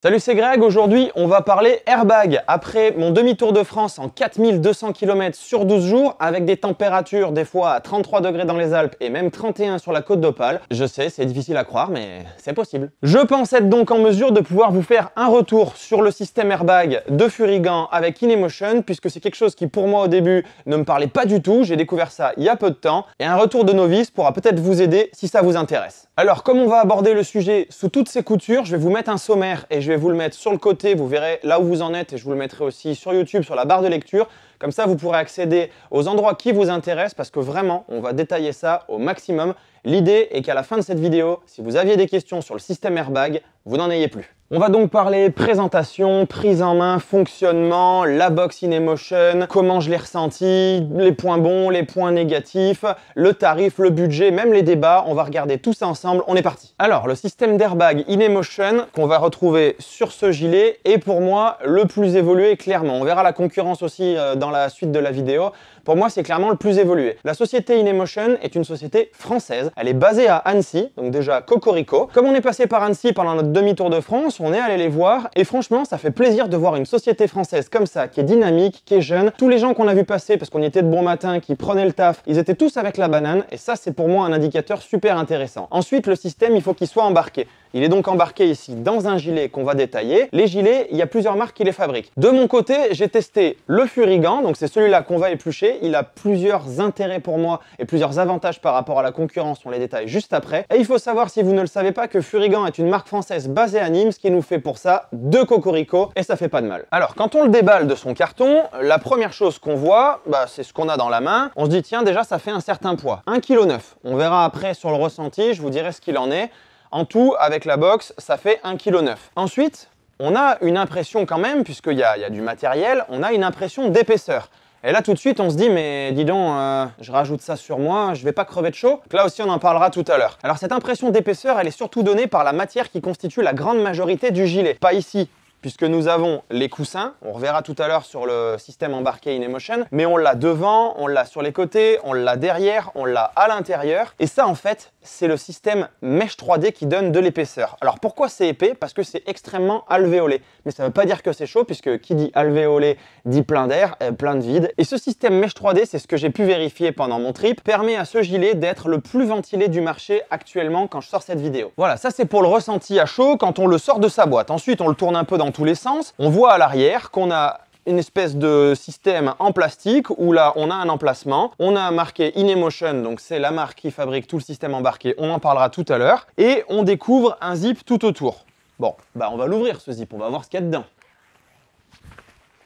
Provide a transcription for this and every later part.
Salut, c'est Greg. Aujourd'hui, on va parler airbag. Après mon demi-tour de France en 4200 km sur 12 jours, avec des températures des fois à 33 degrés dans les Alpes et même 31 sur la côte d'Opale. Je sais, c'est difficile à croire, mais c'est possible. Je pense être donc en mesure de pouvoir vous faire un retour sur le système airbag de Furigan avec InEmotion, puisque c'est quelque chose qui pour moi au début ne me parlait pas du tout. J'ai découvert ça il y a peu de temps, et un retour de novice pourra peut-être vous aider si ça vous intéresse. Alors, comme on va aborder le sujet sous toutes ses coutures, je vais vous mettre un sommaire et je vais vous le mettre sur le côté, vous verrez là où vous en êtes, et je vous le mettrai aussi sur YouTube, sur la barre de lecture. Comme ça, vous pourrez accéder aux endroits qui vous intéressent, parce que vraiment, on va détailler ça au maximum. L'idée est qu'à la fin de cette vidéo, si vous aviez des questions sur le système airbag, vous n'en ayez plus. On va donc parler présentation, prise en main, fonctionnement, la box InEmotion, comment je l'ai ressenti, les points bons, les points négatifs, le tarif, le budget, même les débats. On va regarder tout ça ensemble, on est parti. Alors, le système d'airbag InEmotion qu'on va retrouver sur ce gilet est pour moi le plus évolué clairement. On verra la concurrence aussi dans la suite de la vidéo. Pour moi, c'est clairement le plus évolué. La société InEmotion est une société française. Elle est basée à Annecy, donc déjà cocorico. Comme on est passé par Annecy pendant notre demi-tour de France, on est allé les voir et franchement, ça fait plaisir de voir une société française comme ça, qui est dynamique, qui est jeune. Tous les gens qu'on a vu passer, parce qu'on y était de bon matin, qui prenaient le taf, ils étaient tous avec la banane et ça, c'est pour moi un indicateur super intéressant. Ensuite, le système, il faut qu'il soit embarqué. Il est donc embarqué ici dans un gilet qu'on va détailler. Les gilets, il y a plusieurs marques qui les fabriquent. De mon côté, j'ai testé le Furigan, donc c'est celui-là qu'on va éplucher. Il a plusieurs intérêts pour moi et plusieurs avantages par rapport à la concurrence, on les détaille juste après. Et il faut savoir, si vous ne le savez pas, que Furigan est une marque française basée à Nîmes, ce qui nous fait pour ça deux cocorico, et ça fait pas de mal. Alors, quand on le déballe de son carton, la première chose qu'on voit, c'est ce qu'on a dans la main. On se dit, tiens, déjà, ça fait un certain poids. 1,9 kg. On verra après sur le ressenti, je vous dirai ce qu'il en est. En tout, avec la box, ça fait 1,9 kg. Ensuite, on a une impression quand même, puisqu'il y a du matériel, on a une impression d'épaisseur. Et là, tout de suite, on se dit, mais dis donc, je rajoute ça sur moi, je vais pas crever de chaud. Donc là aussi, on en parlera tout à l'heure. Alors, cette impression d'épaisseur, elle est surtout donnée par la matière qui constitue la grande majorité du gilet. Pas ici, puisque nous avons les coussins, on reverra tout à l'heure sur le système embarqué InEmotion, mais on l'a devant, on l'a sur les côtés, on l'a derrière, on l'a à l'intérieur. Et ça, en fait, c'est le système Mesh 3D qui donne de l'épaisseur. Alors pourquoi c'est épais? Parce que c'est extrêmement alvéolé. Mais ça ne veut pas dire que c'est chaud, puisque qui dit alvéolé dit plein d'air, plein de vide. Et ce système Mesh 3D, c'est ce que j'ai pu vérifier pendant mon trip, permet à ce gilet d'être le plus ventilé du marché actuellement quand je sors cette vidéo. Voilà, ça c'est pour le ressenti à chaud quand on le sort de sa boîte. Ensuite, on le tourne un peu dans tous les sens. On voit à l'arrière qu'on a une espèce de système en plastique où là on a un emplacement, on a marqué InEmotion, donc c'est la marque qui fabrique tout le système embarqué, on en parlera tout à l'heure, et on découvre un zip tout autour. Bon, on va l'ouvrir ce zip, on va voir ce qu'il y a dedans.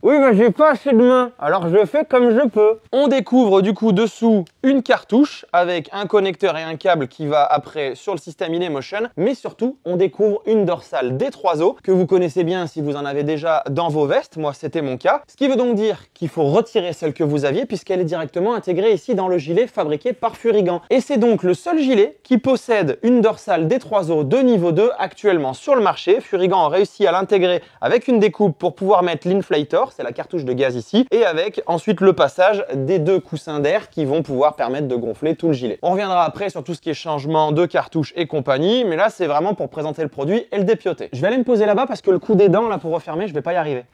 Oui, mais j'ai pas assez de main, alors je fais comme je peux. On découvre du coup dessous une cartouche avec un connecteur et un câble qui va après sur le système InEmotion, mais surtout on découvre une dorsale D3O que vous connaissez bien si vous en avez déjà dans vos vestes, moi c'était mon cas. Ce qui veut donc dire qu'il faut retirer celle que vous aviez puisqu'elle est directement intégrée ici dans le gilet fabriqué par Furigan. Et c'est donc le seul gilet qui possède une dorsale D3O de niveau 2 actuellement sur le marché. Furigan a réussi à l'intégrer avec une découpe pour pouvoir mettre l'inflator, c'est la cartouche de gaz ici, et avec ensuite le passage des deux coussins d'air qui vont pouvoir permettre de gonfler tout le gilet. On reviendra après sur tout ce qui est changement de cartouche et compagnie, mais là c'est vraiment pour présenter le produit et le dépioter. Je vais aller me poser là-bas parce que le coup des dents là pour refermer, je vais pas y arriver.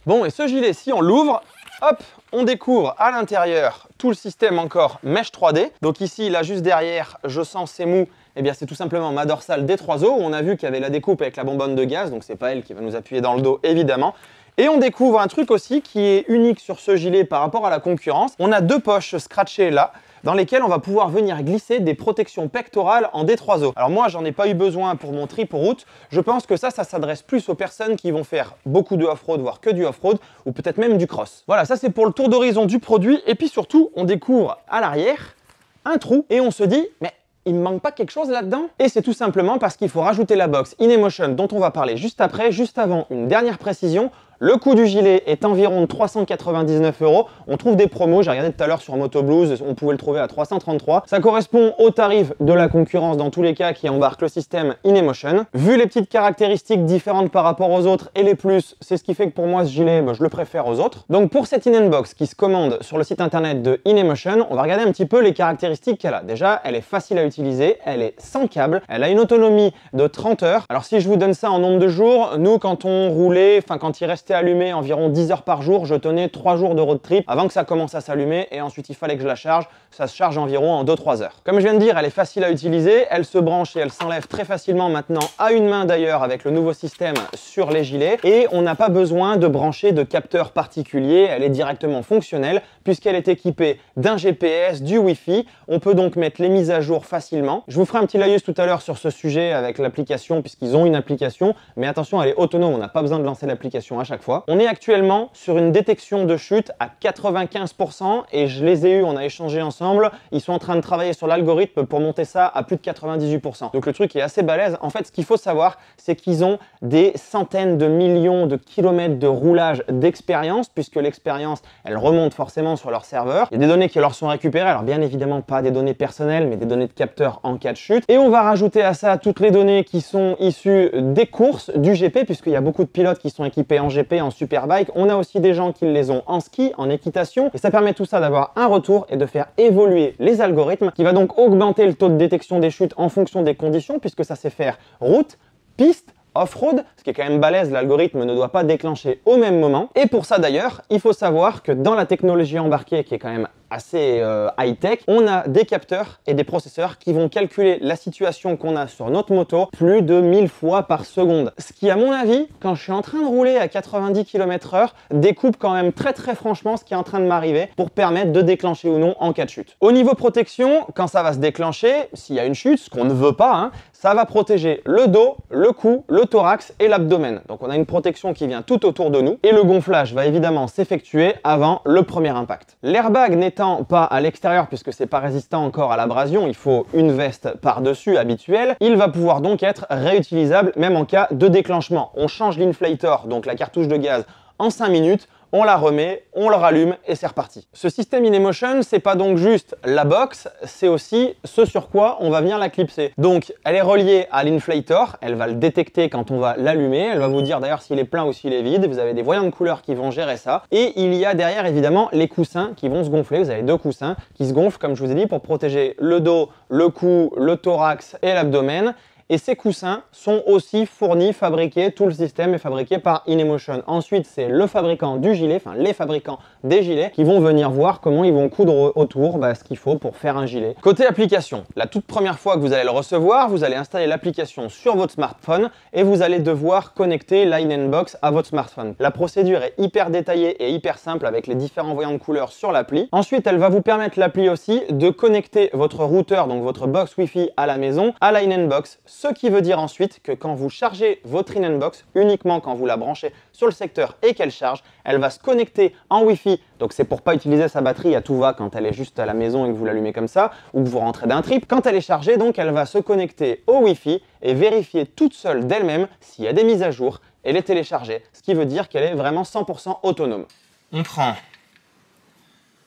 Bon, et ce gilet, si on l'ouvre, hop, on découvre à l'intérieur tout le système encore Mesh 3D. Donc ici, là juste derrière, je sens c'est mou. Eh bien, c'est tout simplement ma dorsale D3O où on a vu qu'il y avait la découpe avec la bonbonne de gaz, donc c'est pas elle qui va nous appuyer dans le dos évidemment. Et on découvre un truc aussi qui est unique sur ce gilet par rapport à la concurrence. On a deux poches scratchées là, dans lesquelles on va pouvoir venir glisser des protections pectorales en D3O. Alors moi, j'en ai pas eu besoin pour mon trip route. Je pense que ça s'adresse plus aux personnes qui vont faire beaucoup de off-road, voire que du off-road, ou peut-être même du cross. Voilà, ça c'est pour le tour d'horizon du produit. Et puis surtout, on découvre à l'arrière un trou et on se dit, mais il me manque pas quelque chose là-dedans? Et c'est tout simplement parce qu'il faut rajouter la box InEmotion dont on va parler juste après. Juste avant, une dernière précision, Le coût du gilet est environ de 399 €. On trouve des promos, j'ai regardé tout à l'heure sur Motoblues, on pouvait le trouver à 333. Ça correspond au tarif de la concurrence dans tous les cas qui embarque le système InEmotion. Vu les petites caractéristiques différentes par rapport aux autres et les plus, c'est ce qui fait que pour moi ce gilet, je le préfère aux autres. Donc pour cette InBox qui se commande sur le site internet de InEmotion, on va regarder un petit peu les caractéristiques qu'elle a. Déjà, elle est facile à utiliser, elle est sans câble, elle a une autonomie de 30 heures. Alors si je vous donne ça en nombre de jours, nous quand on roulait, quand il restait allumé environ 10 heures par jour, je tenais 3 jours de road trip avant que ça commence à s'allumer et ensuite il fallait que je la charge. Ça se charge environ en 2-3 heures. Comme je viens de dire, elle est facile à utiliser, elle se branche et elle s'enlève très facilement maintenant à une main d'ailleurs avec le nouveau système sur les gilets et on n'a pas besoin de brancher de capteur particulier, elle est directement fonctionnelle puisqu'elle est équipée d'un GPS, du Wi-Fi. On peut donc mettre les mises à jour facilement. Je vous ferai un petit laïus tout à l'heure sur ce sujet avec l'application puisqu'ils ont une application, mais attention, elle est autonome, on n'a pas besoin de lancer l'application à chaque fois. On est actuellement sur une détection de chute à 95% et je les ai eus, on a échangé ensemble. Ils sont en train de travailler sur l'algorithme pour monter ça à plus de 98%. Donc le truc est assez balèze. En fait, ce qu'il faut savoir, c'est qu'ils ont des centaines de millions de kilomètres de roulage d'expérience puisque l'expérience, elle remonte forcément sur leur serveur. Il y a des données qui leur sont récupérées, alors bien évidemment pas des données personnelles, mais des données de capteurs en cas de chute. Et on va rajouter à ça toutes les données qui sont issues des courses, du GP, puisqu'il y a beaucoup de pilotes qui sont équipés en GP, en Superbike. On a aussi des gens qui les ont en ski, en équitation. Et ça permet tout ça d'avoir un retour et de faire évoluer les algorithmes, qui va donc augmenter le taux de détection des chutes en fonction des conditions, puisque ça sait faire route, piste, off-road, ce qui est quand même balèze, l'algorithme ne doit pas déclencher au même moment. Et pour ça d'ailleurs, il faut savoir que dans la technologie embarquée, qui est quand même assez high-tech, on a des capteurs et des processeurs qui vont calculer la situation qu'on a sur notre moto plus de 1000 fois par seconde. Ce qui, à mon avis, quand je suis en train de rouler à 90 km/h, découpe quand même très franchement ce qui est en train de m'arriver pour permettre de déclencher ou non en cas de chute. Au niveau protection, quand ça va se déclencher, s'il y a une chute, ce qu'on ne veut pas, ça va protéger le dos, le cou, le thorax et l'abdomen. Donc on a une protection qui vient tout autour de nous et le gonflage va évidemment s'effectuer avant le premier impact. L'airbag n'étant pas à l'extérieur puisque c'est pas résistant encore à l'abrasion, il faut une veste par-dessus habituelle, il va pouvoir donc être réutilisable même en cas de déclenchement. On change l'inflator, donc la cartouche de gaz, en 5 minutes, on la remet, on le rallume et c'est reparti. Ce système InEmotion, c'est pas donc juste la box, c'est aussi ce sur quoi on va venir la clipser. Donc elle est reliée à l'inflator, elle va le détecter quand on va l'allumer, elle va vous dire d'ailleurs s'il est plein ou s'il est vide, vous avez des voyants de couleur qui vont gérer ça. Et il y a derrière évidemment les coussins qui vont se gonfler, vous avez 2 coussins qui se gonflent comme je vous ai dit pour protéger le dos, le cou, le thorax et l'abdomen. Et ces coussins sont aussi fournis, fabriqués, tout le système est fabriqué par InEmotion. Ensuite, c'est le fabricant du gilet, enfin les fabricants des gilets, qui vont venir voir comment ils vont coudre autour ce qu'il faut pour faire un gilet. Côté application, la toute première fois que vous allez le recevoir, vous allez installer l'application sur votre smartphone et vous allez devoir connecter l'InBox à votre smartphone. La procédure est hyper détaillée et hyper simple avec les différents voyants de couleur sur l'appli. Ensuite, elle va vous permettre l'appli aussi de connecter votre routeur, donc votre box Wi-Fi à la maison, à l'InBox. Ce qui veut dire ensuite que quand vous chargez votre InBox, uniquement quand vous la branchez sur le secteur et qu'elle charge, elle va se connecter en Wi-Fi. Donc c'est pour pas utiliser sa batterie à tout va quand elle est juste à la maison et que vous l'allumez comme ça, ou que vous rentrez d'un trip. Quand elle est chargée, donc elle va se connecter au Wi-Fi et vérifier toute seule d'elle-même s'il y a des mises à jour et les télécharger. Ce qui veut dire qu'elle est vraiment 100% autonome. On prend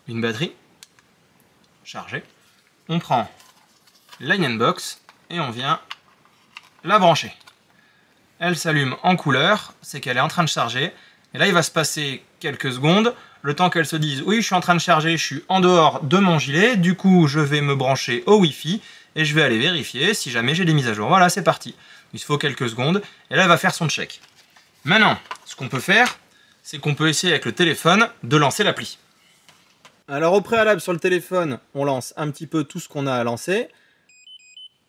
une batterie chargée, on prend l'InBox et on vient la brancher. Elle s'allume en couleur, c'est qu'elle est en train de charger. Et là, il va se passer quelques secondes, le temps qu'elle se dise « Oui, je suis en train de charger, je suis en dehors de mon gilet. Du coup, je vais me brancher au Wi-Fi et je vais aller vérifier si jamais j'ai des mises à jour. » Voilà, c'est parti. Il faut quelques secondes et là, elle va faire son check. Maintenant, ce qu'on peut faire, c'est qu'on peut essayer avec le téléphone de lancer l'appli. Alors, au préalable, sur le téléphone, on lance un petit peu tout ce qu'on a à lancer.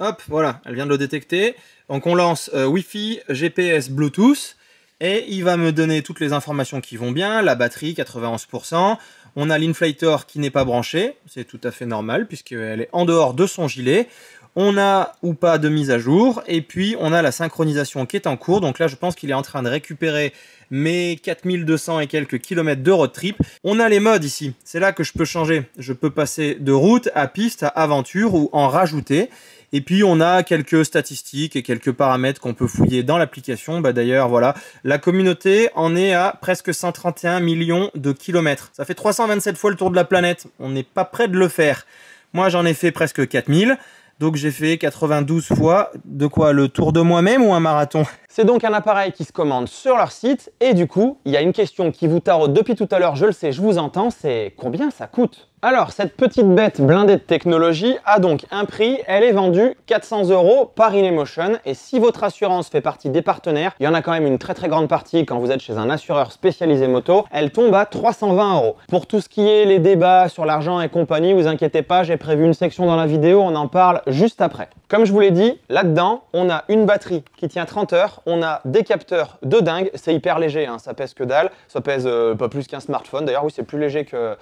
Hop, voilà, elle vient de le détecter. Donc on lance Wi-Fi, GPS, Bluetooth, et il va me donner toutes les informations qui vont bien, la batterie, 91%, on a l'inflator qui n'est pas branché, c'est tout à fait normal, puisqu'elle est en dehors de son gilet, on a ou pas de mise à jour, et puis on a la synchronisation qui est en cours, donc là je pense qu'il est en train de récupérer mes 4200 et quelques kilomètres de road trip. On a les modes ici, c'est là que je peux changer, je peux passer de route à piste, à aventure, ou en rajouter. Et puis on a quelques statistiques et quelques paramètres qu'on peut fouiller dans l'application. D'ailleurs, voilà, la communauté en est à presque 131 millions de kilomètres. Ça fait 327 fois le tour de la planète. On n'est pas près de le faire. Moi, j'en ai fait presque 4000. Donc j'ai fait 92 fois de quoi, le tour de moi-même ou un marathon? C'est donc un appareil qui se commande sur leur site et du coup, il y a une question qui vous taraude depuis tout à l'heure, je le sais, je vous entends, c'est combien ça coûte? Alors, cette petite bête blindée de technologie a donc un prix, elle est vendue 400 € par InEmotion et si votre assurance fait partie des partenaires, il y en a quand même une très grande partie quand vous êtes chez un assureur spécialisé moto, elle tombe à 320 €. Pour tout ce qui est les débats sur l'argent et compagnie, vous inquiétez pas, j'ai prévu une section dans la vidéo, on en parle juste après. Comme je vous l'ai dit, là-dedans, on a une batterie qui tient 30 heures, on a des capteurs de dingue, c'est hyper léger, hein, ça pèse que dalle, ça pèse pas plus qu'un smartphone, d'ailleurs oui c'est plus léger que...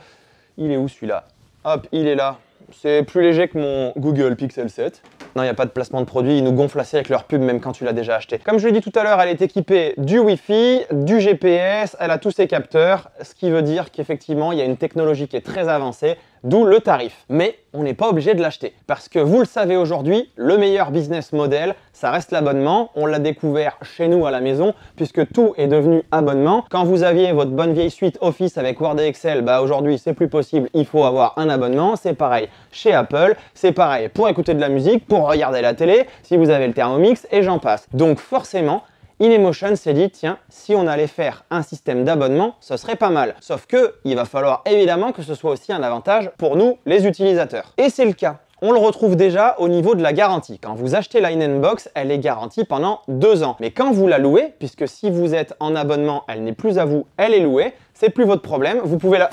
Il est où celui-là? Hop, il est là. C'est plus léger que mon Google Pixel 7. Non, il n'y a pas de placement de produit, ils nous gonflent assez avec leur pub même quand tu l'as déjà acheté. Comme je l'ai dit tout à l'heure, elle est équipée du Wi-Fi, du GPS, elle a tous ses capteurs, ce qui veut dire qu'effectivement, il y a une technologie qui est très avancée, d'où le tarif. Mais on n'est pas obligé de l'acheter. Parce que vous le savez aujourd'hui, le meilleur business model, ça reste l'abonnement. On l'a découvert chez nous à la maison, puisque tout est devenu abonnement. Quand vous aviez votre bonne vieille suite Office avec Word et Excel, aujourd'hui c'est plus possible, il faut avoir un abonnement. C'est pareil chez Apple, c'est pareil pour écouter de la musique, pour regarder la télé, si vous avez le Thermomix et j'en passe. Donc forcément, InEmotion s'est dit, tiens, si on allait faire un système d'abonnement, ce serait pas mal. Sauf que, il va falloir évidemment que ce soit aussi un avantage pour nous, les utilisateurs. Et c'est le cas. On le retrouve déjà au niveau de la garantie. Quand vous achetez la InEnBox, elle est garantie pendant 2 ans. Mais quand vous la louez, puisque si vous êtes en abonnement, elle n'est plus à vous, elle est louée, c'est plus votre problème, vous pouvez la...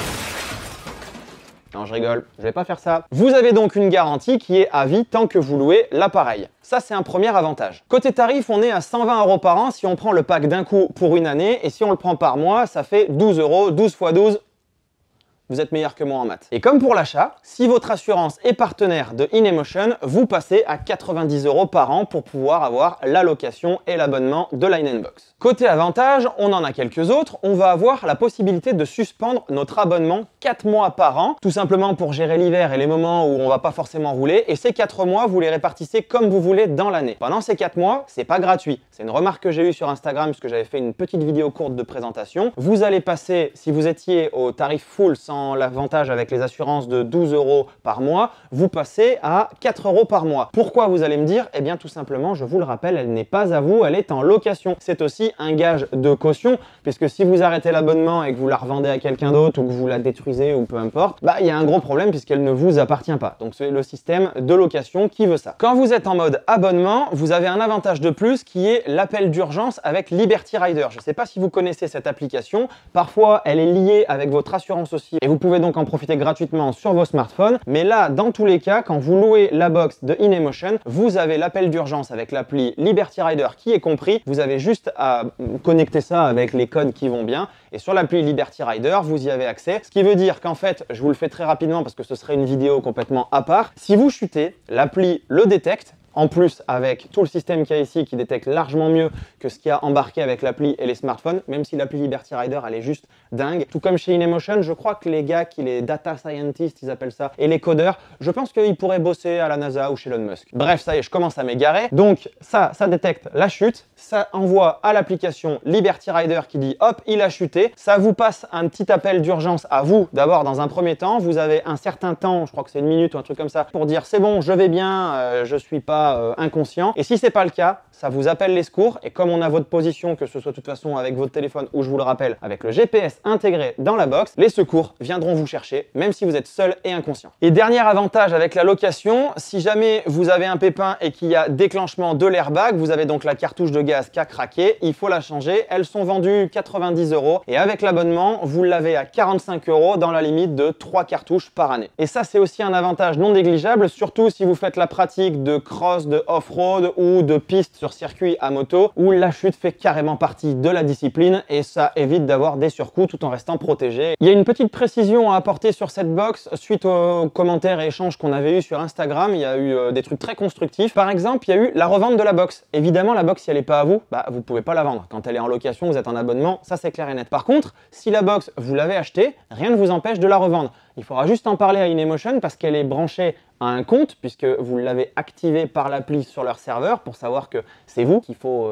Non, je rigole, je vais pas faire ça. Vous avez donc une garantie qui est à vie tant que vous louez l'appareil. Ça, c'est un premier avantage. Côté tarif, on est à 120 € par an si on prend le pack d'un coup pour une année. Et si on le prend par mois, ça fait 12 €, 12 x 12... Vous êtes meilleur que moi en maths. Et comme pour l'achat, si votre assurance est partenaire de InEmotion, vous passez à 90 € par an pour pouvoir avoir la location et l'abonnement de la InEnBox. Côté avantage, on en a quelques autres. On va avoir la possibilité de suspendre notre abonnement 4 mois par an, tout simplement pour gérer l'hiver et les moments où on va pas forcément rouler. Et ces 4 mois, vous les répartissez comme vous voulez dans l'année. Pendant ces 4 mois, c'est pas gratuit. C'est une remarque que j'ai eue sur Instagram parce que j'avais fait une petite vidéo courte de présentation. Vous allez passer, si vous étiez au tarif full sans l'avantage avec les assurances de 12 € par mois, vous passez à 4 € par mois. Pourquoi, vous allez me dire? Eh bien tout simplement, je vous le rappelle, elle n'est pas à vous, elle est en location. C'est aussi un gage de caution, puisque si vous arrêtez l'abonnement et que vous la revendez à quelqu'un d'autre ou que vous la détruisez ou peu importe, il y a un gros problème puisqu'elle ne vous appartient pas. Donc c'est le système de location qui veut ça. Quand vous êtes en mode abonnement, vous avez un avantage de plus qui est l'appel d'urgence avec Liberty Rider. Je ne sais pas si vous connaissez cette application, parfois elle est liée avec votre assurance aussi et vous pouvez donc en profiter gratuitement sur vos smartphones. Mais là, dans tous les cas, quand vous louez la box de InEmotion, vous avez l'appel d'urgence avec l'appli Liberty Rider qui est compris. Vous avez juste à connecter ça avec les codes qui vont bien. Et sur l'appli Liberty Rider, vous y avez accès. Ce qui veut dire qu'en fait, je vous le fais très rapidement parce que ce serait une vidéo complètement à part. Si vous chutez, l'appli le détecte. En plus, avec tout le système qu'il y a ici qui détecte largement mieux que ce qu'il y a embarqué avec l'appli et les smartphones, même si l'appli Liberty Rider, elle est juste dingue. Tout comme chez InEmotion, je crois que les gars les data scientists, ils appellent ça, et les codeurs, je pense qu'ils pourraient bosser à la NASA ou chez Elon Musk. Bref, ça y est, je commence à m'égarer. Donc ça détecte la chute, ça envoie à l'application Liberty Rider qui dit hop, il a chuté. Ça vous passe un petit appel d'urgence à vous, d'abord dans un premier temps. Vous avez un certain temps, je crois que c'est 1 minute ou un truc comme ça, pour dire c'est bon, je vais bien, je suis pas inconscient. Et si c'est pas le cas, ça vous appelle les secours et comme on a votre position, que ce soit de toute façon avec votre téléphone ou je vous le rappelle, avec le GPS intégré dans la box, les secours viendront vous chercher même si vous êtes seul et inconscient. Et dernier avantage avec la location, si jamais vous avez un pépin et qu'il y a déclenchement de l'airbag, vous avez donc la cartouche de gaz qui a craqué, il faut la changer. Elles sont vendues 90 € et avec l'abonnement, vous l'avez à 45 € dans la limite de 3 cartouches par année. Et ça, c'est aussi un avantage non négligeable, surtout si vous faites la pratique de cross, de off-road ou de piste sur circuit à moto où la chute fait carrément partie de la discipline et ça évite d'avoir des surcoûts tout en restant protégé. Il y a une petite précision à apporter sur cette box suite aux commentaires et échanges qu'on avait eu sur Instagram. Il y a eu des trucs très constructifs. Par exemple, il y a eu la revente de la box. Évidemment, la box, si elle n'est pas à vous, vous pouvez pas la vendre. Quand elle est en location, vous êtes en abonnement, ça c'est clair et net. Par contre, si la box, vous l'avez achetée, rien ne vous empêche de la revendre. Il faudra juste en parler à InEmotion parce qu'elle est branchée à un compte puisque vous l'avez activé par l'appli sur leur serveur pour savoir que c'est vous qu'il faut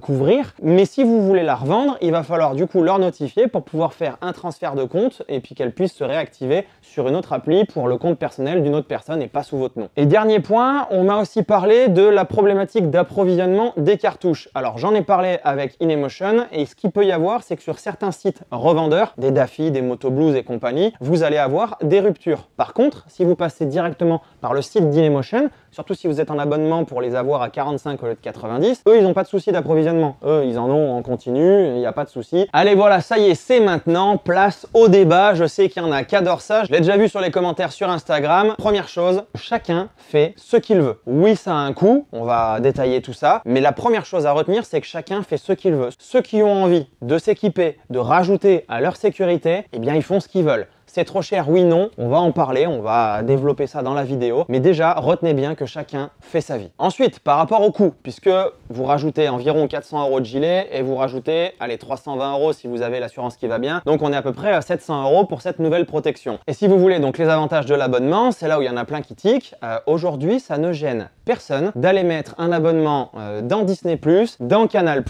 couvrir. Mais si vous voulez la revendre, il va falloir du coup leur notifier pour pouvoir faire un transfert de compte et puis qu'elle puisse se réactiver sur une autre appli pour le compte personnel d'une autre personne et pas sous votre nom. Et dernier point, on m'a aussi parlé de la problématique d'approvisionnement des cartouches. Alors j'en ai parlé avec InEmotion et ce qu'il peut y avoir, c'est que sur certains sites revendeurs, des Daffy, des Motoblues et compagnie, vous allez avoir des ruptures. Par contre, si vous passez directement par le site d'InEmotion, surtout si vous êtes en abonnement pour les avoir à 45 au lieu de 90, eux ils n'ont pas de souci d'approvisionnement. Eux ils en ont en continu, il n'y a pas de souci. Allez voilà, ça y est, c'est maintenant, place au débat. Je sais qu'il y en a qui adorent ça, je l'ai déjà vu sur les commentaires sur Instagram. Première chose, chacun fait ce qu'il veut. Oui, ça a un coût, on va détailler tout ça, mais la première chose à retenir, c'est que chacun fait ce qu'il veut. Ceux qui ont envie de s'équiper, de rajouter à leur sécurité, eh bien ils font ce qu'ils veulent. C'est trop cher, oui, non, on va en parler, on va développer ça dans la vidéo. Mais déjà, retenez bien que chacun fait sa vie. Ensuite, par rapport au coût, puisque vous rajoutez environ 400 € de gilet et vous rajoutez, allez, 320 € si vous avez l'assurance qui va bien. Donc on est à peu près à 700 € pour cette nouvelle protection. Et si vous voulez donc les avantages de l'abonnement, c'est là où il y en a plein qui tiquent. Aujourd'hui, ça ne gêne personne d'aller mettre un abonnement dans Disney+, dans Canal+,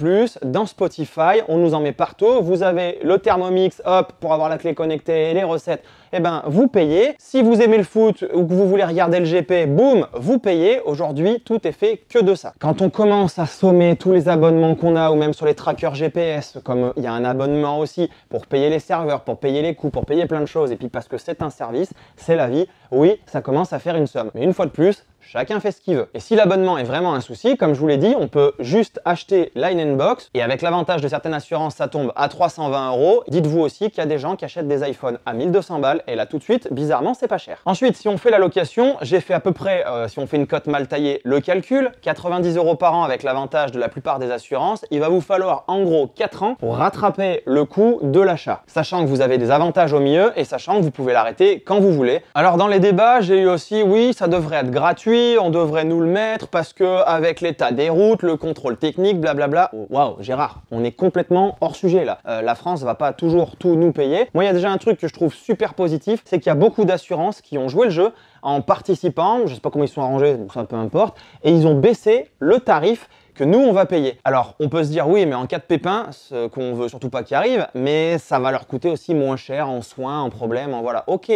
dans Spotify. On nous en met partout. Vous avez le Thermomix, hop, pour avoir la clé connectée et les recettes. Eh ben, vous payez. Si vous aimez le foot ou que vous voulez regarder le GP, boum, vous payez. Aujourd'hui, tout est fait que de ça. Quand on commence à sommer tous les abonnements qu'on a ou même sur les trackers GPS, comme il y a un abonnement aussi pour payer les serveurs, pour payer les coûts, pour payer plein de choses et puis parce que c'est un service, c'est la vie, oui, ça commence à faire une somme. Mais une fois de plus, chacun fait ce qu'il veut. Et si l'abonnement est vraiment un souci, comme je vous l'ai dit, on peut juste acheter Line & Box et avec l'avantage de certaines assurances, ça tombe à 320 €. Dites-vous aussi qu'il y a des gens qui achètent des iPhones à 1200 balles et là tout de suite, bizarrement, c'est pas cher. Ensuite, si on fait la location, j'ai fait à peu près, si on fait une cote mal taillée, le calcul, 90 € par an avec l'avantage de la plupart des assurances, il va vous falloir en gros 4 ans pour rattraper le coût de l'achat. Sachant que vous avez des avantages au milieu et sachant que vous pouvez l'arrêter quand vous voulez. Alors dans les débats, j'ai eu aussi, oui, ça devrait être gratuit, on devrait nous le mettre parce que avec l'état des routes, le contrôle technique, blablabla. Waouh, Gérard, on est complètement hors sujet là. La France va pas toujours tout nous payer. Moi, il y a déjà un truc que je trouve super positif, c'est qu'il y a beaucoup d'assurances qui ont joué le jeu en participant, je sais pas comment ils sont arrangés, ça peu importe, et ils ont baissé le tarif que nous on va payer. Alors on peut se dire oui mais en cas de pépin, ce qu'on veut surtout pas qu'il arrive, mais ça va leur coûter aussi moins cher en soins, en problèmes, en voilà. Ok,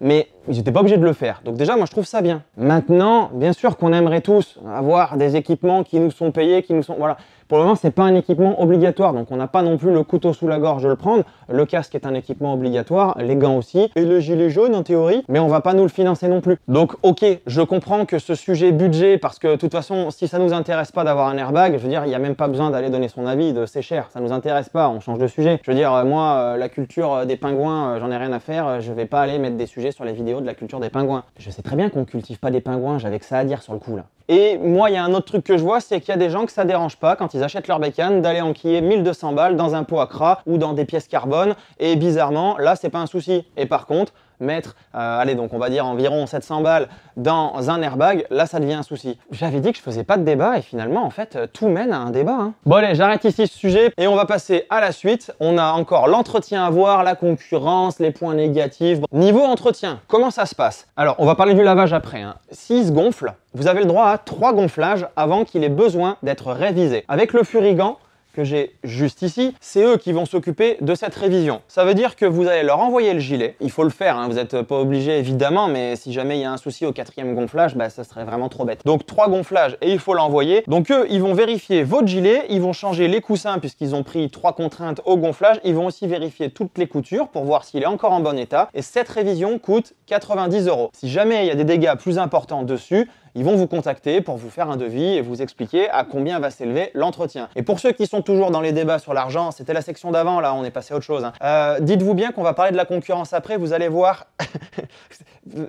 mais ils n'étaient pas obligés de le faire. Donc déjà moi je trouve ça bien. Maintenant, bien sûr qu'on aimerait tous avoir des équipements qui nous sont payés, qui nous sont... Voilà. Pour le moment, c'est pas un équipement obligatoire, donc on n'a pas non plus le couteau sous la gorge de le prendre. Le casque est un équipement obligatoire, les gants aussi, et le gilet jaune en théorie, mais on va pas nous le financer non plus. Donc ok, je comprends que ce sujet budget, parce que de toute façon, si ça nous intéresse pas d'avoir un airbag, je veux dire, il n'y a même pas besoin d'aller donner son avis de c'est cher, ça nous intéresse pas, on change de sujet. Je veux dire, moi, la culture des pingouins, j'en ai rien à faire, je vais pas aller mettre des sujets sur les vidéos de la culture des pingouins. Je sais très bien qu'on cultive pas des pingouins, j'avais que ça à dire sur le coup là. Et moi, il y a un autre truc que je vois, c'est qu'il y a des gens que ça dérange pas quand ils achètent leur bécane d'aller enquiller 1200 balles dans un pot à cras ou dans des pièces carbone. Et bizarrement, là, c'est pas un souci. Et par contre, mettre, allez, donc on va dire environ 700 balles dans un airbag, là, ça devient un souci. J'avais dit que je faisais pas de débat et finalement, en fait, tout mène à un débat. Hein. Bon, allez, j'arrête ici ce sujet et on va passer à la suite. On a encore l'entretien à voir, la concurrence, les points négatifs. Niveau entretien, comment ça se passe? Alors, on va parler du lavage après. Hein. S'il se gonfle, vous avez le droit à 3 gonflages avant qu'il ait besoin d'être révisé. Avec le Furigant, que j'ai juste ici, c'est eux qui vont s'occuper de cette révision. Ça veut dire que vous allez leur envoyer le gilet, il faut le faire, hein, vous n'êtes pas obligé évidemment, mais si jamais il y a un souci au 4e gonflage, bah, ça serait vraiment trop bête. Donc 3 gonflages et il faut l'envoyer. Donc eux, ils vont vérifier votre gilet, ils vont changer les coussins puisqu'ils ont pris 3 contraintes au gonflage, ils vont aussi vérifier toutes les coutures pour voir s'il est encore en bon état. Et cette révision coûte 90 €. Si jamais il y a des dégâts plus importants dessus, ils vont vous contacter pour vous faire un devis et vous expliquer à combien va s'élever l'entretien. Et pour ceux qui sont toujours dans les débats sur l'argent, c'était la section d'avant, là on est passé à autre chose. Hein. Dites-vous bien qu'on va parler de la concurrence après, vous allez voir,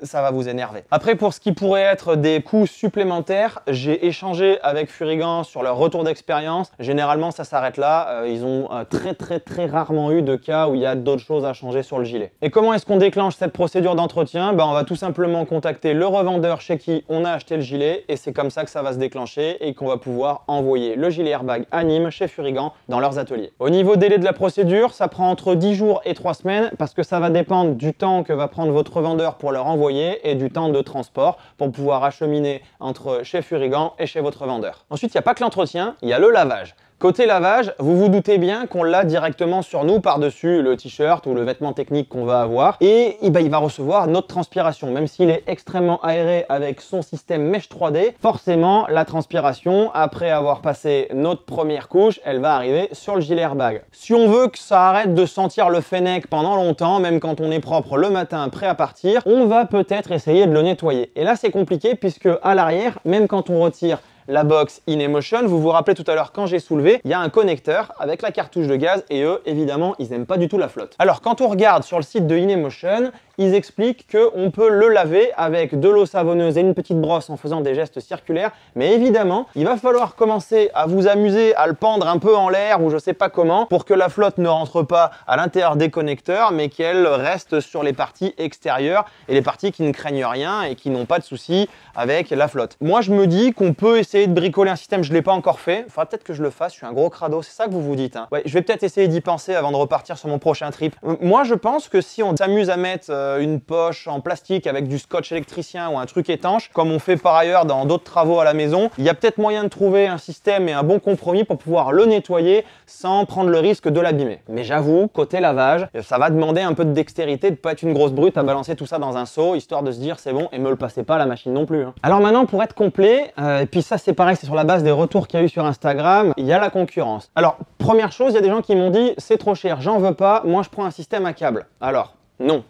ça va vous énerver. Après, pour ce qui pourrait être des coûts supplémentaires, j'ai échangé avec Furigant sur leur retour d'expérience. Généralement, ça s'arrête là. Ils ont très rarement eu de cas où il y a d'autres choses à changer sur le gilet. Et comment est-ce qu'on déclenche cette procédure d'entretien? On va tout simplement contacter le revendeur chez qui on a acheté le gilet et c'est comme ça que ça va se déclencher et qu'on va pouvoir envoyer le gilet airbag à Nîmes chez Furigan dans leurs ateliers. Au niveau délai de la procédure, ça prend entre 10 jours et 3 semaines parce que ça va dépendre du temps que va prendre votre revendeur pour leur envoyer et du temps de transport pour pouvoir acheminer entre chez Furigan et chez votre vendeur. Ensuite, il n'y a pas que l'entretien, il y a le lavage. Côté lavage, vous vous doutez bien qu'on l'a directement sur nous par-dessus le t-shirt ou le vêtement technique qu'on va avoir et il va recevoir notre transpiration. Même s'il est extrêmement aéré avec son système mèche 3D, forcément la transpiration, après avoir passé notre première couche, elle va arriver sur le gilet airbag. Si on veut que ça arrête de sentir le fennec pendant longtemps, même quand on est propre le matin prêt à partir, on va peut-être essayer de le nettoyer. Et là c'est compliqué puisque à l'arrière, même quand on retire la box InEmotion, vous vous rappelez tout à l'heure quand j'ai soulevé, il y a un connecteur avec la cartouche de gaz et eux, évidemment, ils n'aiment pas du tout la flotte. Alors quand on regarde sur le site de InEmotion, ils expliquent qu'on peut le laver avec de l'eau savonneuse et une petite brosse en faisant des gestes circulaires, mais évidemment, il va falloir commencer à vous amuser à le pendre un peu en l'air ou je sais pas comment pour que la flotte ne rentre pas à l'intérieur des connecteurs, mais qu'elle reste sur les parties extérieures et les parties qui ne craignent rien et qui n'ont pas de soucis avec la flotte. Moi, je me dis qu'on peut essayer de bricoler un système, je ne l'ai pas encore fait, il faudra peut-être que je le fasse, je suis un gros crado, c'est ça que vous vous dites, hein. Ouais, je vais peut-être essayer d'y penser avant de repartir sur mon prochain trip. Moi, je pense que si on s'amuse à mettre une poche en plastique avec du scotch électricien ou un truc étanche, comme on fait par ailleurs dans d'autres travaux à la maison, il y a peut-être moyen de trouver un système et un bon compromis pour pouvoir le nettoyer sans prendre le risque de l'abîmer. Mais j'avoue, côté lavage, ça va demander un peu de dextérité, de pas être une grosse brute à balancer tout ça dans un seau, histoire de se dire c'est bon et me le passez pas à la machine non plus, hein. Alors maintenant, pour être complet, et puis ça c'est pareil, c'est sur la base des retours qu'il y a eu sur Instagram, il y a la concurrence. Alors, première chose, il y a des gens qui m'ont dit c'est trop cher, j'en veux pas, moi je prends un système à câble. Alors, non.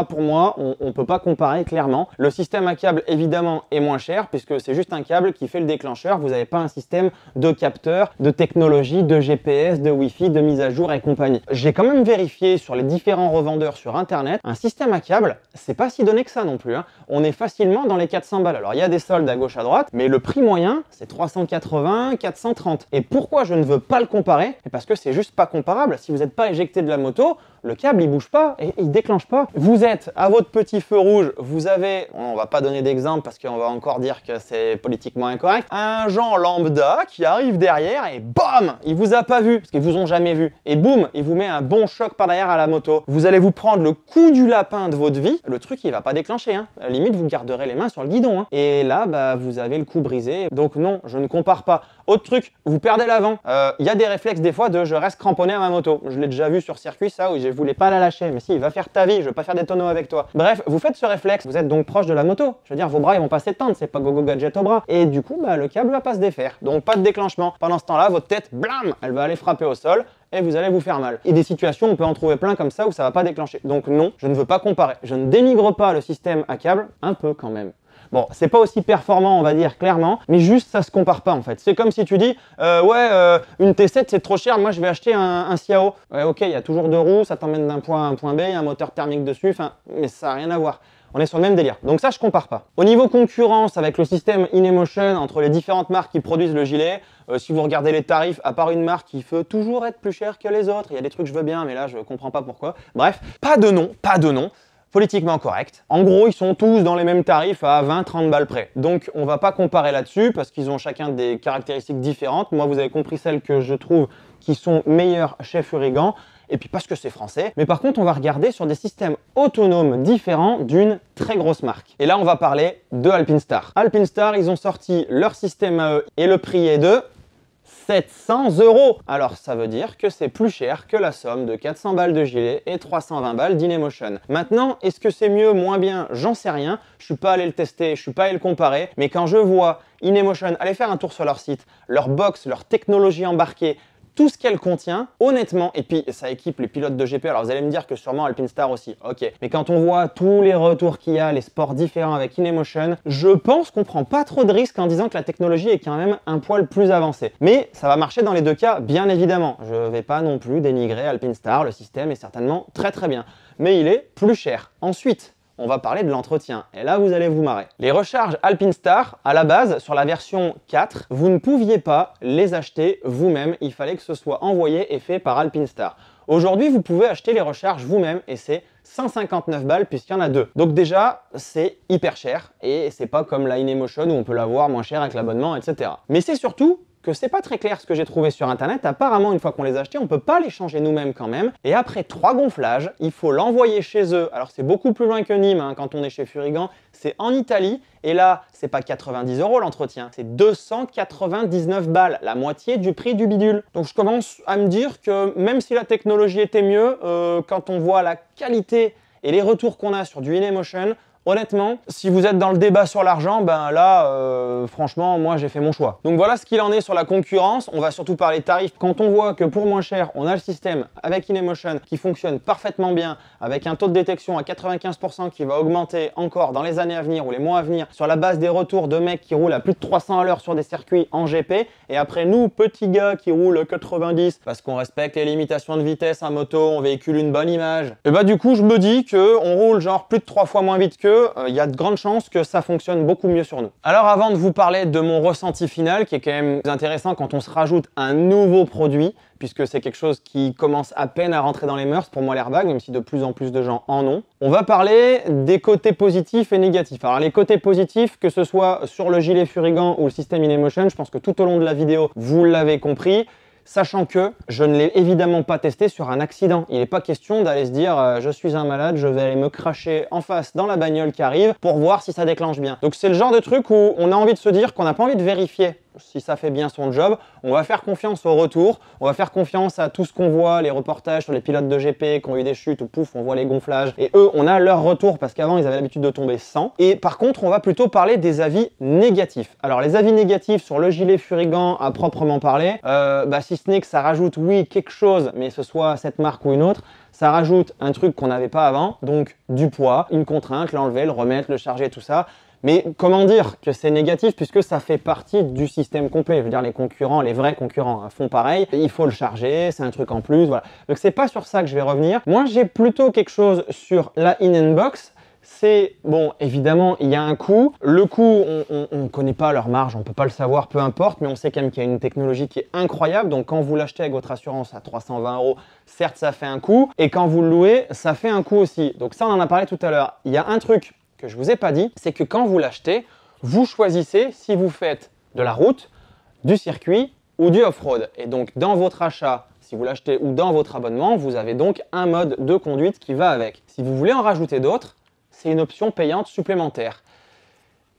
Pour moi, on ne peut pas comparer clairement. Le système à câble, évidemment, est moins cher puisque c'est juste un câble qui fait le déclencheur. Vous n'avez pas un système de capteur, de technologie, de GPS, de Wi-Fi, de mise à jour et compagnie. J'ai quand même vérifié sur les différents revendeurs sur Internet. Un système à câble, c'est pas si donné que ça non plus, hein. On est facilement dans les 400 balles. Alors, il y a des soldes à gauche à droite, mais le prix moyen, c'est 380, 430. Et pourquoi je ne veux pas le comparer? C'est parce que c'est juste pas comparable. Si vous n'êtes pas éjecté de la moto, le câble, il bouge pas et il déclenche pas. Vous êtes à votre petit feu rouge, vous avez, on va pas donner d'exemple parce qu'on va encore dire que c'est politiquement incorrect, un Jean lambda qui arrive derrière et bam, il vous a pas vu parce qu'ils vous ont jamais vu et boum, il vous met un bon choc par derrière à la moto. Vous allez vous prendre le coup du lapin de votre vie, le truc il va pas déclencher, hein. À la limite vous garderez les mains sur le guidon, hein. Et là bah vous avez le coup brisé. Donc non, je ne compare pas. Autre truc, vous perdez l'avant. Il y a des réflexes des fois de je reste cramponné à ma moto. Je l'ai déjà vu sur circuit ça où je voulais pas la lâcher, mais si, il va faire ta vie, je veux pas faire des tonneaux avec toi. Bref, vous faites ce réflexe, vous êtes donc proche de la moto. Je veux dire, vos bras ils vont pas s'étendre, c'est pas gogo gadget au bras. Et du coup, bah, le câble va pas se défaire. Donc pas de déclenchement. Pendant ce temps-là, votre tête, blam, elle va aller frapper au sol et vous allez vous faire mal. Et des situations, on peut en trouver plein comme ça où ça va pas déclencher. Donc non, je ne veux pas comparer. Je ne dénigre pas le système à câble, un peu quand même. Bon, c'est pas aussi performant, on va dire clairement, mais juste ça se compare pas en fait. C'est comme si tu dis, une T7 c'est trop cher, moi je vais acheter un Xiao. Ouais, ok, il y a toujours deux roues, ça t'emmène d'un point A à un point B, il y a un moteur thermique dessus, mais ça n'a rien à voir. On est sur le même délire. Donc ça, je compare pas. Au niveau concurrence avec le système InEmotion entre les différentes marques qui produisent le gilet, si vous regardez les tarifs, à part une marque qui veut toujours être plus chère que les autres, il y a des trucs que je veux bien, mais là je comprends pas pourquoi. Bref, pas de nom. Politiquement correct. En gros, ils sont tous dans les mêmes tarifs à 20-30 balles près. Donc, on va pas comparer là-dessus parce qu'ils ont chacun des caractéristiques différentes. Moi, vous avez compris celles que je trouve qui sont meilleures chez Furigan. Et puis parce que c'est français. Mais par contre, on va regarder sur des systèmes autonomes différents d'une très grosse marque. Et là, on va parler de Alpinestar. Alpinestar, ils ont sorti leur système à eux et le prix est de 700 €. Alors ça veut dire que c'est plus cher que la somme de 400 balles de gilet et 320 balles d'InEmotion. Maintenant, est-ce que c'est mieux, moins bien? J'en sais rien. Je suis pas allé le tester, je suis pas allé le comparer. Mais quand je vois InEmotion, allez faire un tour sur leur site, leur box, leur technologie embarquée, tout ce qu'elle contient, honnêtement, et puis ça équipe les pilotes de GP, alors vous allez me dire que sûrement Alpinestar aussi, ok. Mais quand on voit tous les retours qu'il y a, les sports différents avec InEmotion, je pense qu'on prend pas trop de risques en disant que la technologie est quand même un poil plus avancée. Mais ça va marcher dans les deux cas, bien évidemment. Je vais pas non plus dénigrer Alpinestar, le système est certainement très très bien. Mais il est plus cher. Ensuite, on va parler de l'entretien. Et là, vous allez vous marrer. Les recharges Alpinestar, à la base, sur la version 4, vous ne pouviez pas les acheter vous-même. Il fallait que ce soit envoyé et fait par Alpinestar. Aujourd'hui, vous pouvez acheter les recharges vous-même et c'est 159 balles puisqu'il y en a deux. Donc déjà, c'est hyper cher et c'est pas comme la InEmotion où on peut l'avoir moins cher avec l'abonnement, etc. Mais c'est surtout que c'est pas très clair ce que j'ai trouvé sur internet. Apparemment, une fois qu'on les a achetés, on peut pas les changer nous-mêmes quand même. Et après 3 gonflages, il faut l'envoyer chez eux. Alors c'est beaucoup plus loin que Nîmes hein, quand on est chez Furigan. C'est en Italie. Et là, c'est pas 90 € l'entretien, c'est 299 balles, la moitié du prix du bidule. Donc je commence à me dire que même si la technologie était mieux, quand on voit la qualité et les retours qu'on a sur du InEmotion, honnêtement, si vous êtes dans le débat sur l'argent, ben là, franchement, moi j'ai fait mon choix. Donc voilà ce qu'il en est sur la concurrence. On va surtout parler tarifs. Quand on voit que pour moins cher, on a le système avec InEmotion qui fonctionne parfaitement bien, avec un taux de détection à 95% qui va augmenter encore dans les années à venir ou les mois à venir, sur la base des retours de mecs qui roulent à plus de 300 à l'heure sur des circuits en GP. Et après nous, petits gars qui roulent 90 parce qu'on respecte les limitations de vitesse à moto, on véhicule une bonne image. Et bah du coup, je me dis qu'on roule genre plus de 3 fois moins vite qu'eux. Il y a de grandes chances que ça fonctionne beaucoup mieux sur nous. Alors avant de vous parler de mon ressenti final, qui est quand même intéressant quand on se rajoute un nouveau produit, puisque c'est quelque chose qui commence à peine à rentrer dans les mœurs pour moi l'airbag, même si de plus en plus de gens en ont. On va parler des côtés positifs et négatifs. Alors les côtés positifs, que ce soit sur le gilet Furigan ou le système InEmotion, je pense que tout au long de la vidéo, vous l'avez compris. Sachant que je ne l'ai évidemment pas testé sur un accident. Il n'est pas question d'aller se dire je suis un malade, je vais aller me cracher en face dans la bagnole qui arrive pour voir si ça déclenche bien. Donc c'est le genre de truc où on a envie de se dire qu'on n'a pas envie de vérifier si ça fait bien son job. On va faire confiance au retour, on va faire confiance à tout ce qu'on voit, les reportages sur les pilotes de GP qui ont eu des chutes ou pouf, on voit les gonflages. Et eux, on a leur retour parce qu'avant, ils avaient l'habitude de tomber sans. Et par contre, on va plutôt parler des avis négatifs. Alors les avis négatifs sur le gilet Furigan à proprement parler, si ce n'est que ça rajoute, oui, quelque chose, mais ce soit cette marque ou une autre, ça rajoute un truc qu'on n'avait pas avant, donc du poids, une contrainte, l'enlever, le remettre, le charger, tout ça. Mais comment dire que c'est négatif puisque ça fait partie du système complet. Je veux dire, les concurrents, les vrais concurrents font pareil. Il faut le charger, c'est un truc en plus, voilà. Donc c'est pas sur ça que je vais revenir. Moi, j'ai plutôt quelque chose sur la InEnBox. C'est, bon, évidemment, il y a un coût. Le coût, on ne connaît pas leur marge, on ne peut pas le savoir, peu importe, mais on sait quand même qu'il y a une technologie qui est incroyable. Donc quand vous l'achetez avec votre assurance à 320 €, certes, ça fait un coût. Et quand vous le louez, ça fait un coût aussi. Donc ça, on en a parlé tout à l'heure. Il y a un truc que je vous ai pas dit, c'est que quand vous l'achetez, vous choisissez si vous faites de la route, du circuit ou du off-road. Et donc dans votre achat, si vous l'achetez ou dans votre abonnement, vous avez donc un mode de conduite qui va avec. Si vous voulez en rajouter d'autres, c'est une option payante supplémentaire.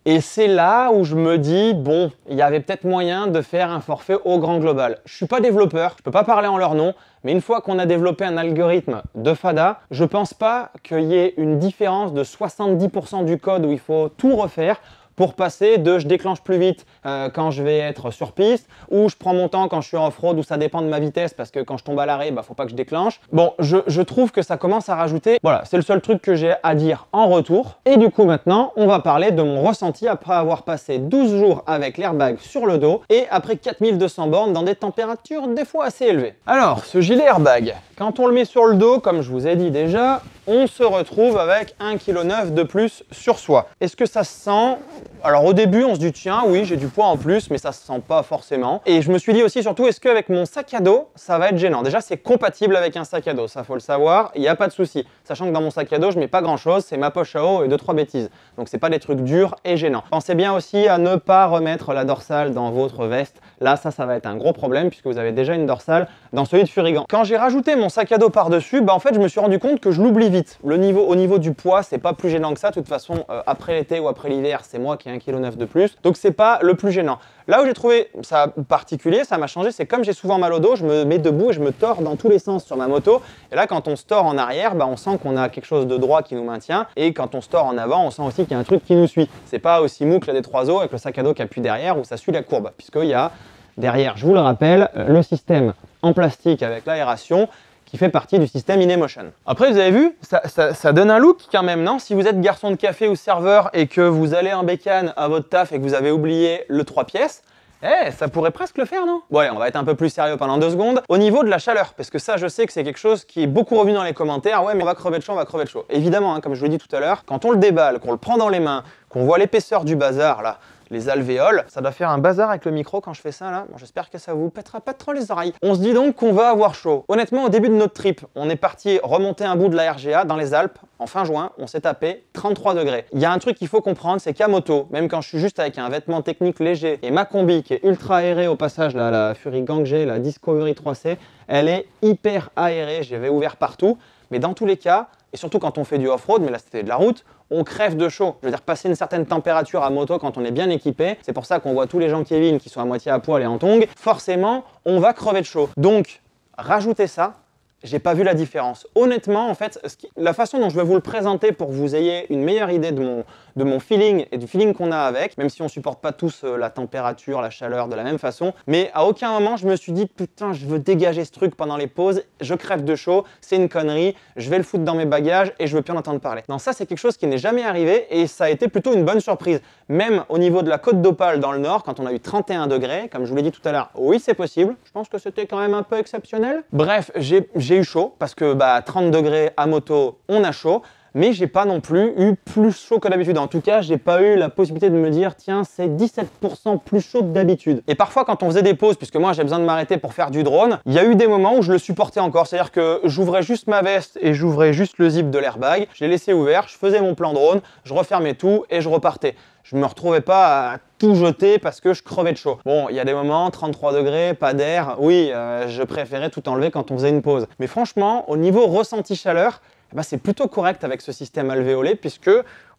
Et c'est là où je me dis, bon, il y avait peut-être moyen de faire un forfait au grand global. Je ne suis pas développeur, je ne peux pas parler en leur nom, mais une fois qu'on a développé un algorithme de FADA, je ne pense pas qu'il y ait une différence de 70% du code où il faut tout refaire pour passer de je déclenche plus vite quand je vais être sur piste, ou je prends mon temps quand je suis off-road, où ça dépend de ma vitesse, parce que quand je tombe à l'arrêt, faut pas que je déclenche. Bon, je trouve que ça commence à rajouter. Voilà, c'est le seul truc que j'ai à dire en retour. Et du coup, maintenant, on va parler de mon ressenti après avoir passé 12 jours avec l'airbag sur le dos et après 4200 bornes dans des températures des fois assez élevées. Alors, ce gilet airbag, quand on le met sur le dos, comme je vous ai dit déjà, on se retrouve avec 1,9 kg de plus sur soi. Est-ce que ça se sent? Alors au début, on se dit tiens, oui, j'ai du poids en plus, mais ça se sent pas forcément. Et je me suis dit aussi surtout, est-ce qu'avec mon sac à dos, ça va être gênant? Déjà, c'est compatible avec un sac à dos, ça faut le savoir, il n'y a pas de souci. Sachant que dans mon sac à dos, je mets pas grand-chose, c'est ma poche à eau et 2-3 bêtises. Donc c'est pas des trucs durs et gênants. Pensez bien aussi à ne pas remettre la dorsale dans votre veste. Là, ça va être un gros problème puisque vous avez déjà une dorsale dans celui de Furigan. Quand j'ai rajouté mon sac à dos par-dessus, en fait, je me suis rendu compte que je l'oublie vite. Au niveau du poids, c'est pas plus gênant que ça. De toute façon, après l'été ou après l'hiver, c'est moi qui ai 1,9 kg de plus. Donc c'est pas le plus gênant. Là où j'ai trouvé ça particulier, ça m'a changé, c'est comme j'ai souvent mal au dos, je me mets debout et je me tords dans tous les sens sur ma moto. Et là, quand on se tord en arrière, on sent qu'on a quelque chose de droit qui nous maintient. Et quand on se tord en avant, on sent aussi qu'il y a un truc qui nous suit. C'est pas aussi mou que la D3O avec le sac à dos qui appuie derrière où ça suit la courbe. Puisqu'il y a derrière, je vous le rappelle, le système en plastique avec l'aération qui fait partie du système InEmotion. Après, vous avez vu, ça donne un look quand même, non? Si vous êtes garçon de café ou serveur et que vous allez en bécane à votre taf et que vous avez oublié le 3 pièces, Eh, ça pourrait presque le faire, non? Bon allez, on va être un peu plus sérieux pendant 2 secondes. Au niveau de la chaleur, parce que ça, je sais que c'est quelque chose qui est beaucoup revenu dans les commentaires. Ouais, mais on va crever de chaud, on va crever de chaud. Évidemment, hein, comme je vous l'ai dit tout à l'heure, quand on le déballe, qu'on le prend dans les mains, qu'on voit l'épaisseur du bazar, là, les alvéoles, ça doit faire un bazar avec le micro quand je fais ça là. Bon, j'espère que ça vous pètera pas trop les oreilles. On se dit donc qu'on va avoir chaud. Honnêtement, au début de notre trip, on est parti remonter un bout de la RGA dans les Alpes. En fin juin, on s'est tapé 33 degrés. Il y a un truc qu'il faut comprendre, c'est qu'à moto, même quand je suis juste avec un vêtement technique léger et ma combi qui est ultra aérée au passage, là, la Fury Gang G, la Discovery 3C, elle est hyper aérée, j'avais ouvert partout. Mais dans tous les cas, et surtout quand on fait du off-road, mais là c'était de la route, on crève de chaud. Je veux dire, passer une certaine température à moto quand on est bien équipé, c'est pour ça qu'on voit tous les gens Kevin qui sont à moitié à poil et en tongs, forcément, on va crever de chaud. Donc, rajoutez ça, j'ai pas vu la différence. Honnêtement, en fait, la façon dont je vais vous le présenter pour que vous ayez une meilleure idée de mon feeling et du feeling qu'on a avec, même si on supporte pas tous la température, la chaleur de la même façon, mais à aucun moment je me suis dit putain, je veux dégager ce truc pendant les pauses, je crève de chaud, c'est une connerie, je vais le foutre dans mes bagages et je veux plus en entendre parler. Non, ça c'est quelque chose qui n'est jamais arrivé et ça a été plutôt une bonne surprise. Même au niveau de la côte d'Opale dans le nord, quand on a eu 31 degrés, comme je vous l'ai dit tout à l'heure, oui c'est possible, je pense que c'était quand même un peu exceptionnel. Bref, j'ai eu chaud parce que 30 degrés à moto, on a chaud. Mais j'ai pas non plus eu plus chaud que d'habitude. En tout cas, j'ai pas eu la possibilité de me dire tiens, c'est 17% plus chaud que d'habitude. Et parfois, quand on faisait des pauses, puisque moi j'ai besoin de m'arrêter pour faire du drone, il y a eu des moments où je le supportais encore. C'est-à-dire que j'ouvrais juste ma veste et j'ouvrais juste le zip de l'airbag, je l'ai laissé ouvert, je faisais mon plan drone, je refermais tout et je repartais. Je me retrouvais pas à tout jeter parce que je crevais de chaud. Bon, il y a des moments, 33 degrés, pas d'air, oui, je préférais tout enlever quand on faisait une pause. Mais franchement, au niveau ressenti chaleur, c'est plutôt correct avec ce système alvéolé puisque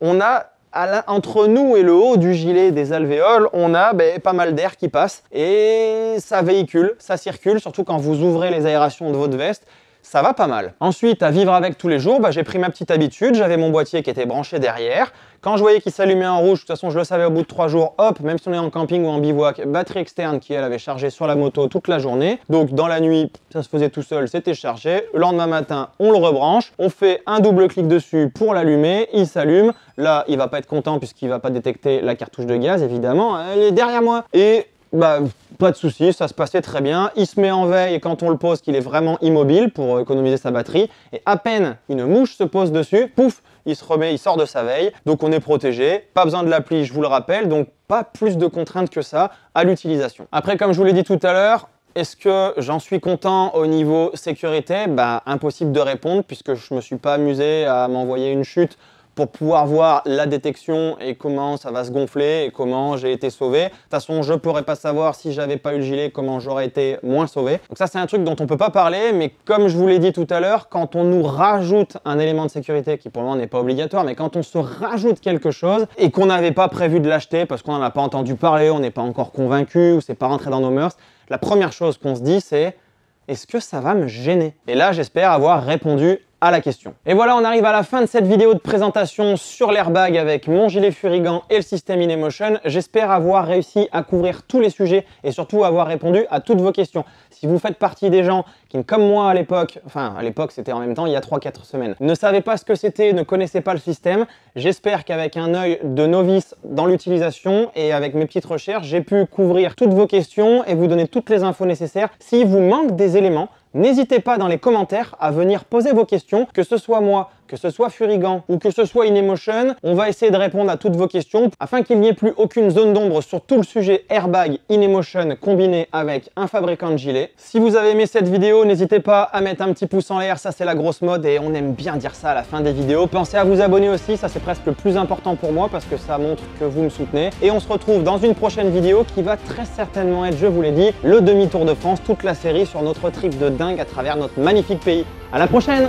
on a entre nous et le haut du gilet des alvéoles, on a pas mal d'air qui passe et ça véhicule, ça circule, surtout quand vous ouvrez les aérations de votre veste. Ça va pas mal. Ensuite, à vivre avec tous les jours, j'ai pris ma petite habitude, j'avais mon boîtier qui était branché derrière. Quand je voyais qu'il s'allumait en rouge, de toute façon je le savais au bout de 3 jours, hop, même si on est en camping ou en bivouac, batterie externe qui elle avait chargé sur la moto toute la journée. Donc dans la nuit, ça se faisait tout seul, c'était chargé. Le lendemain matin, on le rebranche, on fait un double clic dessus pour l'allumer, il s'allume. Là, il va pas être content puisqu'il va pas détecter la cartouche de gaz, évidemment, elle est derrière moi. Et pas de souci, ça se passait très bien. Il se met en veille et quand on le pose, qu'il est vraiment immobile pour économiser sa batterie. Et à peine une mouche se pose dessus, pouf, il se remet, il sort de sa veille. Donc on est protégé. Pas besoin de l'appli, je vous le rappelle. Donc pas plus de contraintes que ça à l'utilisation. Après, comme je vous l'ai dit tout à l'heure, est-ce que j'en suis content au niveau sécurité? Impossible de répondre puisque je me suis pas amusé à m'envoyer une chute pour pouvoir voir la détection et comment ça va se gonfler et comment j'ai été sauvé. De toute façon, je ne pourrais pas savoir si j'avais pas eu le gilet comment j'aurais été moins sauvé. Donc ça, c'est un truc dont on peut pas parler, mais comme je vous l'ai dit tout à l'heure, quand on nous rajoute un élément de sécurité qui pour le moment n'est pas obligatoire, mais quand on se rajoute quelque chose et qu'on n'avait pas prévu de l'acheter parce qu'on n'en a pas entendu parler, on n'est pas encore convaincu ou c'est pas rentré dans nos mœurs, la première chose qu'on se dit c'est est-ce que ça va me gêner? Et là, j'espère avoir répondu à la question. Et voilà, on arrive à la fin de cette vidéo de présentation sur l'airbag avec mon gilet Fury Gang et le système InEmotion. J'espère avoir réussi à couvrir tous les sujets et surtout avoir répondu à toutes vos questions. Si vous faites partie des gens qui, comme moi à l'époque, enfin à l'époque c'était en même temps il y a 3-4 semaines, ne savaient pas ce que c'était, ne connaissaient pas le système, j'espère qu'avec un œil de novice dans l'utilisation et avec mes petites recherches, j'ai pu couvrir toutes vos questions et vous donner toutes les infos nécessaires. S'il vous manque des éléments, n'hésitez pas dans les commentaires à venir poser vos questions, que ce soit moi, que ce soit Fury Gang ou que ce soit InEmotion, on va essayer de répondre à toutes vos questions afin qu'il n'y ait plus aucune zone d'ombre sur tout le sujet airbag InEmotion combiné avec un fabricant de gilet. Si vous avez aimé cette vidéo, n'hésitez pas à mettre un petit pouce en l'air, ça c'est la grosse mode et on aime bien dire ça à la fin des vidéos. Pensez à vous abonner aussi, ça c'est presque le plus important pour moi parce que ça montre que vous me soutenez. Et on se retrouve dans une prochaine vidéo qui va très certainement être, je vous l'ai dit, le demi-tour de France, toute la série sur notre trip de dingue à travers notre magnifique pays. À la prochaine!